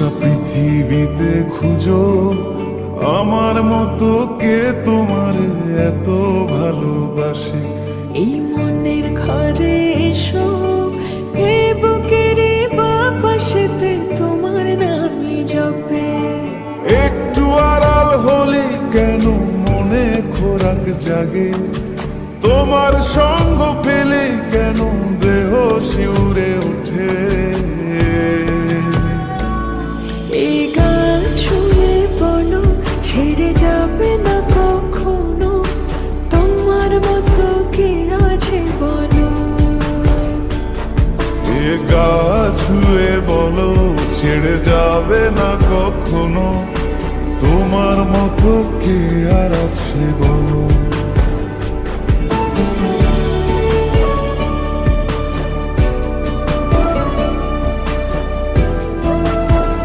গোটা পৃথিবীতে খুঁজো আমার মতো কে তোমার এত ভালোবাসে। এই মনের ঘরে এসো, এ বুকের বাপাশেতে তোমার নামই জপে। একটু আড়াল হলে কেন মনে খোরাক জাগে, তোমার সঙ্গ পেলে কেন দেহ শিউরে ওঠে। এই গান ছুঁয়ে বলো, ছেড়ে যাবে না কখনো, তোমার মতো কে আছে বলো। এ গা ছুঁয়ে বলো, ছেড়ে যাবে না কখনো, তোমার মতো কে আর আছে বলো।